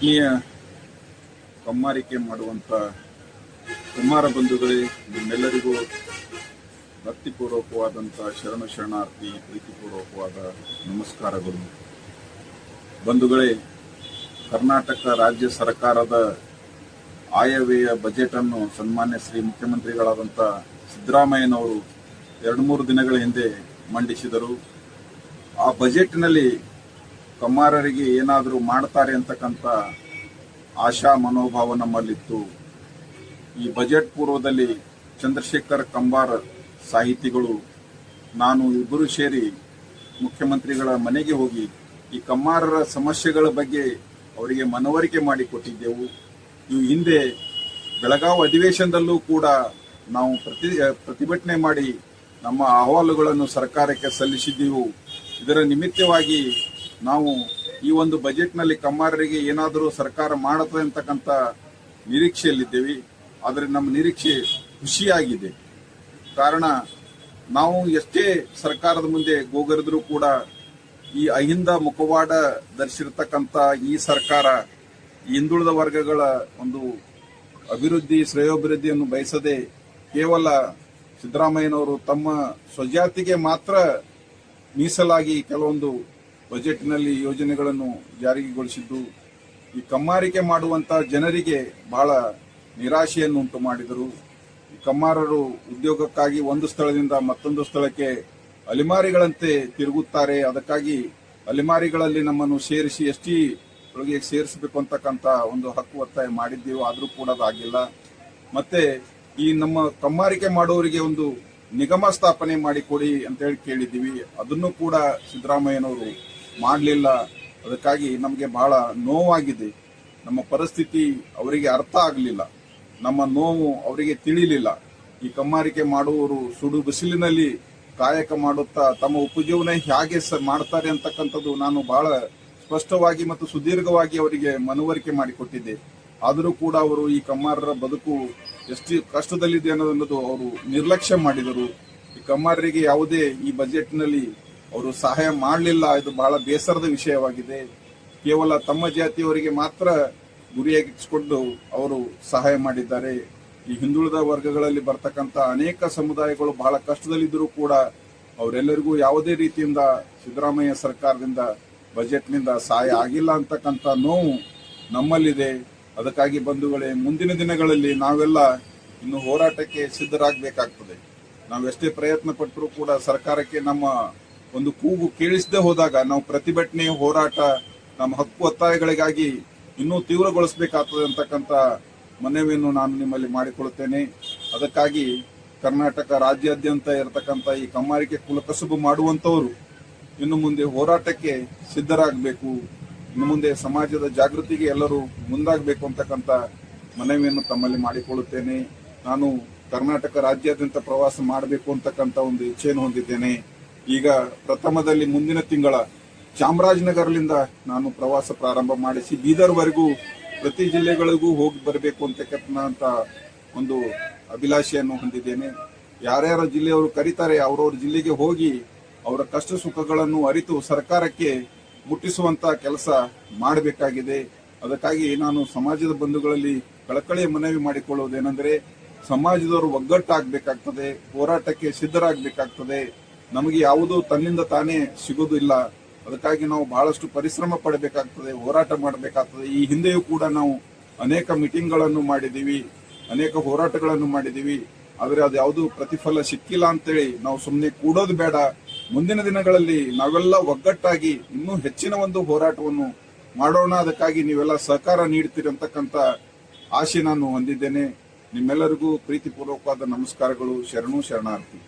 ಆತ್ಮೀಯ ಕಮ್ಮಾರಿಕೆ ಮಾಡುವಂತ ಕುಮಾರ ಬಂಧುಗಳೇ, ನಿಮ್ಮೆಲ್ಲರಿಗೂ ಭಕ್ತಿಪೂರ್ವಕವಾದಂತಹ ಶರಣಾರ್ಥಿ ಪ್ರೀತಿಪೂರ್ವಕವಾದ ನಮಸ್ಕಾರಗಳು. ಬಂಧುಗಳೇ, ಕರ್ನಾಟಕ ರಾಜ್ಯ ಸರ್ಕಾರದ ಆಯವ್ಯಯ ಬಜೆಟ್ ಅನ್ನು ಸನ್ಮಾನ್ಯ ಶ್ರೀ ಮುಖ್ಯಮಂತ್ರಿಗಳಾದಂಥ ಸಿದ್ದರಾಮಯ್ಯನವರು 2-3 ದಿನಗಳ ಹಿಂದೆ ಮಂಡಿಸಿದರು. ಆ ಬಜೆಟ್ನಲ್ಲಿ ಕಮ್ಮಾರರಿಗೆ ಏನಾದರೂ ಮಾಡ್ತಾರೆ ಅಂತಕ್ಕಂಥ ಆಶಾ ಮನೋಭಾವ ನಮ್ಮಲ್ಲಿತ್ತು. ಈ ಬಜೆಟ್ ಪೂರ್ವದಲ್ಲಿ ಚಂದ್ರಶೇಖರ್ ಕಂಬಾರ್ ಸಾಹಿತಿಗಳು ನಾನು ಇಬ್ಬರು ಸೇರಿ ಮುಖ್ಯಮಂತ್ರಿಗಳ ಮನೆಗೆ ಹೋಗಿ ಈ ಕಮ್ಮಾರರ ಸಮಸ್ಯೆಗಳ ಬಗ್ಗೆ ಅವರಿಗೆ ಮನವರಿಕೆ ಮಾಡಿಕೊಟ್ಟಿದ್ದೆವು. ಈ ಹಿಂದೆ ಬೆಳಗಾವಿ ಅಧಿವೇಶನದಲ್ಲೂ ಕೂಡ ನಾವು ಪ್ರತಿಭಟನೆ ಮಾಡಿ ನಮ್ಮ ಅಹವಾಲುಗಳನ್ನು ಸರ್ಕಾರಕ್ಕೆ ಸಲ್ಲಿಸಿದ್ದೆವು. ಇದರ ನಿಮಿತ್ತವಾಗಿ ನಾವು ಈ ಒಂದು ಬಜೆಟ್ನಲ್ಲಿ ಕಮ್ಮಾರರಿಗೆ ಏನಾದರೂ ಸರ್ಕಾರ ಮಾಡುತ್ತದೆ ಅಂತಕ್ಕಂಥ ನಿರೀಕ್ಷೆಯಲ್ಲಿದ್ದೇವೆ. ಆದರೆ ನಮ್ಮ ನಿರೀಕ್ಷೆ ಖುಷಿಯಾಗಿದೆ. ಕಾರಣ, ನಾವು ಎಷ್ಟೇ ಸರ್ಕಾರದ ಮುಂದೆ ಗೋಗರಿದ್ರೂ ಕೂಡ ಈ ಅಹಿಂದ ಮುಖವಾಡ ಧರಿಸಿರ್ತಕ್ಕಂಥ ಈ ಸರ್ಕಾರ ಹಿಂದುಳಿದ ವರ್ಗಗಳ ಒಂದು ಅಭಿವೃದ್ಧಿ ಶ್ರೇಯೋಭಿವೃದ್ಧಿಯನ್ನು ಬಯಸದೆ ಕೇವಲ ಸಿದ್ದರಾಮಯ್ಯನವರು ತಮ್ಮ ಸ್ವಜಾತಿಗೆ ಮಾತ್ರ ಮೀಸಲಾಗಿ ಕೆಲವೊಂದು ಬಜೆಟ್ನಲ್ಲಿ ಯೋಜನೆಗಳನ್ನು ಜಾರಿಗೊಳಿಸಿದ್ದು ಈ ಕಮ್ಮಾರಿಕೆ ಮಾಡುವಂತ ಜನರಿಗೆ ಬಹಳ ನಿರಾಶೆಯನ್ನು ಉಂಟು ಮಾಡಿದರು. ಈ ಕಮ್ಮಾರರು ಉದ್ಯೋಗಕ್ಕಾಗಿ ಒಂದು ಸ್ಥಳದಿಂದ ಮತ್ತೊಂದು ಸ್ಥಳಕ್ಕೆ ಅಲೆಮಾರಿಗಳಂತೆ ತಿರುಗುತ್ತಾರೆ. ಅದಕ್ಕಾಗಿ ಅಲೆಮಾರಿಗಳಲ್ಲಿ ನಮ್ಮನ್ನು ಸೇರಿಸಿ ಎಸ್ಟಿ ಒಳಗೆ ಸೇರಿಸಬೇಕು ಅಂತಕ್ಕಂಥ ಒಂದು ಹಕ್ಕು ಒತ್ತಾಯ ಮಾಡಿದ್ದೀವಿ. ಆದರೂ ಕೂಡ ಅದಾಗಿಲ್ಲ. ಮತ್ತೆ ಈ ನಮ್ಮ ಕಮ್ಮಾರಿಕೆ ಮಾಡುವವರಿಗೆ ಒಂದು ನಿಗಮ ಸ್ಥಾಪನೆ ಮಾಡಿಕೊಡಿ ಅಂತ ಹೇಳಿ ಕೇಳಿದ್ದೀವಿ. ಅದನ್ನು ಕೂಡ ಸಿದ್ದರಾಮಯ್ಯನವರು ಮಾಡಲಿಲ್ಲ. ಅದಕ್ಕಾಗಿ ನಮಗೆ ಬಹಳ ನೋವಾಗಿದೆ. ನಮ್ಮ ಪರಿಸ್ಥಿತಿ ಅವರಿಗೆ ಅರ್ಥ ಆಗಲಿಲ್ಲ, ನಮ್ಮ ನೋವು ಅವರಿಗೆ ತಿಳಿಲಿಲ್ಲ. ಈ ಕಮ್ಮಾರಿಕೆ ಮಾಡುವವರು ಸುಡು ಬಿಸಿಲಿನಲ್ಲಿ ಕಾಯಕ ಮಾಡುತ್ತಾ ತಮ್ಮ ಉಪಜೀವನ ಹೇಗೆ ಮಾಡ್ತಾರೆ ಅಂತಕ್ಕಂಥದ್ದು ನಾನು ಬಹಳ ಸ್ಪಷ್ಟವಾಗಿ ಮತ್ತು ಸುದೀರ್ಘವಾಗಿ ಅವರಿಗೆ ಮನವರಿಕೆ ಮಾಡಿಕೊಟ್ಟಿದ್ದೆ. ಆದರೂ ಕೂಡ ಅವರು ಈ ಕಮ್ಮಾರರ ಬದುಕು ಎಷ್ಟು ಕಷ್ಟದಲ್ಲಿದೆ ಅನ್ನೋದು ಅವರು ನಿರ್ಲಕ್ಷ್ಯ ಮಾಡಿದರು. ಈ ಕಮ್ಮಾರರಿಗೆ ಯಾವುದೇ ಈ ಬಜೆಟ್ನಲ್ಲಿ ಅವರು ಸಹಾಯ ಮಾಡಲಿಲ್ಲ. ಇದು ಬಹಳ ಬೇಸರದ ವಿಷಯವಾಗಿದೆ. ಕೇವಲ ತಮ್ಮ ಜಾತಿಯವರಿಗೆ ಮಾತ್ರ ಗುರಿಯಾಗಿಸಿಕೊಂಡು ಅವರು ಸಹಾಯ ಮಾಡಿದ್ದಾರೆ. ಈ ಹಿಂದುಳಿದ ವರ್ಗಗಳಲ್ಲಿ ಬರ್ತಕ್ಕಂಥ ಅನೇಕ ಸಮುದಾಯಗಳು ಬಹಳ ಕಷ್ಟದಲ್ಲಿದ್ದರೂ ಕೂಡ ಅವರೆಲ್ಲರಿಗೂ ಯಾವುದೇ ರೀತಿಯಿಂದ ಸಿದ್ದರಾಮಯ್ಯ ಸರ್ಕಾರದಿಂದ ಬಜೆಟ್ನಿಂದ ಸಹಾಯ ಆಗಿಲ್ಲ ಅಂತಕ್ಕಂಥ ನೋವು ನಮ್ಮಲ್ಲಿದೆ. ಅದಕ್ಕಾಗಿ ಬಂಧುಗಳೇ, ಮುಂದಿನ ದಿನಗಳಲ್ಲಿ ನಾವೆಲ್ಲ ಇನ್ನು ಹೋರಾಟಕ್ಕೆ ಸಿದ್ಧರಾಗಬೇಕಾಗ್ತದೆ. ನಾವೆಷ್ಟೇ ಪ್ರಯತ್ನ ಪಟ್ಟರೂ ಕೂಡ ಸರ್ಕಾರಕ್ಕೆ ನಮ್ಮ ಒಂದು ಕೂಗು ಕೇಳಿಸದೆ ಹೋದಾಗ ನಾವು ಪ್ರತಿಭಟನೆ ಹೋರಾಟ ನಮ್ಮ ಹಕ್ಕು ಒತ್ತಾಯಗಳಿಗಾಗಿ ಇನ್ನೂ ತೀವ್ರಗೊಳಿಸಬೇಕಾಗ್ತದೆ ಅಂತಕ್ಕಂಥ ಮನವಿಯನ್ನು ನಾನು ನಿಮ್ಮಲ್ಲಿ ಮಾಡಿಕೊಳ್ಳುತ್ತೇನೆ. ಅದಕ್ಕಾಗಿ ಕರ್ನಾಟಕ ರಾಜ್ಯಾದ್ಯಂತ ಇರತಕ್ಕಂಥ ಈ ಕಮ್ಮಾರಿಕೆ ಕುಲಕಸುಬು ಮಾಡುವಂತವರು ಇನ್ನು ಮುಂದೆ ಹೋರಾಟಕ್ಕೆ ಸಿದ್ಧರಾಗಬೇಕು. ಇನ್ನು ಮುಂದೆ ಸಮಾಜದ ಜಾಗೃತಿಗೆ ಎಲ್ಲರೂ ಮುಂದಾಗಬೇಕು ಅಂತಕ್ಕಂಥ ಮನವಿಯನ್ನು ತಮ್ಮಲ್ಲಿ ಮಾಡಿಕೊಳ್ಳುತ್ತೇನೆ. ನಾನು ಕರ್ನಾಟಕ ರಾಜ್ಯಾದ್ಯಂತ ಪ್ರವಾಸ ಮಾಡಬೇಕು ಅಂತಕ್ಕಂಥ ಒಂದು ಇಚ್ಛೆಯನ್ನು ಹೊಂದಿದ್ದೇನೆ. ಈಗ ಪ್ರಥಮದಲ್ಲಿ ಮುಂದಿನ ತಿಂಗಳ ಚಾಮರಾಜನಗರದಿಂದ ನಾನು ಪ್ರವಾಸ ಪ್ರಾರಂಭ ಮಾಡಿಸಿ ಬೀದರ್ವರೆಗೂ ಪ್ರತಿ ಜಿಲ್ಲೆಗಳಿಗೂ ಹೋಗಿ ಬರಬೇಕು ಅಂತಕ್ಕಂಥ ಒಂದು ಅಭಿಲಾಷೆಯನ್ನು ಹೊಂದಿದ್ದೇನೆ. ಯಾರ್ಯಾರ ಜಿಲ್ಲೆಯವರು ಕರೀತಾರೆ ಅವರವ್ರ ಜಿಲ್ಲೆಗೆ ಹೋಗಿ ಅವರ ಕಷ್ಟ ಸುಖಗಳನ್ನು ಅರಿತು ಸರ್ಕಾರಕ್ಕೆ ಮುಟ್ಟಿಸುವಂತ ಕೆಲಸ ಮಾಡಬೇಕಾಗಿದೆ. ಅದಕ್ಕಾಗಿ ನಾನು ಸಮಾಜದ ಬಂಧುಗಳಲ್ಲಿ ಕಳಕಳಿಯ ಮನವಿ ಮಾಡಿಕೊಳ್ಳುವುದೇನೆಂದರೆ, ಸಮಾಜದವರು ಒಗ್ಗಟ್ಟಾಗಬೇಕಾಗ್ತದೆ, ಹೋರಾಟಕ್ಕೆ ಸಿದ್ಧರಾಗಬೇಕಾಗ್ತದೆ. ನಮಗೆ ಯಾವುದೂ ತನ್ನಿಂದ ತಾನೇ ಸಿಗೋದಿಲ್ಲ. ಅದಕ್ಕಾಗಿ ನಾವು ಬಹಳಷ್ಟು ಪರಿಶ್ರಮ ಪಡಬೇಕಾಗ್ತದೆ, ಹೋರಾಟ ಮಾಡಬೇಕಾಗ್ತದೆ. ಈ ಹಿಂದೆಯೂ ಕೂಡ ನಾವು ಅನೇಕ ಮೀಟಿಂಗ್ಗಳನ್ನು ಮಾಡಿದ್ದೀವಿ, ಅನೇಕ ಹೋರಾಟಗಳನ್ನು ಮಾಡಿದ್ದೀವಿ. ಆದರೆ ಅದು ಯಾವುದೂ ಪ್ರತಿಫಲ ಸಿಕ್ಕಿಲ್ಲ ಅಂತೇಳಿ ನಾವು ಸುಮ್ಮನೆ ಕೂಡೋದು ಬೇಡ. ಮುಂದಿನ ದಿನಗಳಲ್ಲಿ ನಾವೆಲ್ಲ ಒಗ್ಗಟ್ಟಾಗಿ ಇನ್ನೂ ಹೆಚ್ಚಿನ ಒಂದು ಹೋರಾಟವನ್ನು ಮಾಡೋಣ. ಅದಕ್ಕಾಗಿ ನೀವೆಲ್ಲ ಸಹಕಾರ ನೀಡ್ತೀರಿ ಅಂತಕ್ಕಂಥ ಆಶೆ ನಾನು ಹೊಂದಿದ್ದೇನೆ. ನಿಮ್ಮೆಲ್ಲರಿಗೂ ಪ್ರೀತಿಪೂರ್ವಕವಾದ ನಮಸ್ಕಾರಗಳು. ಶರಣಾರ್ಥಿ.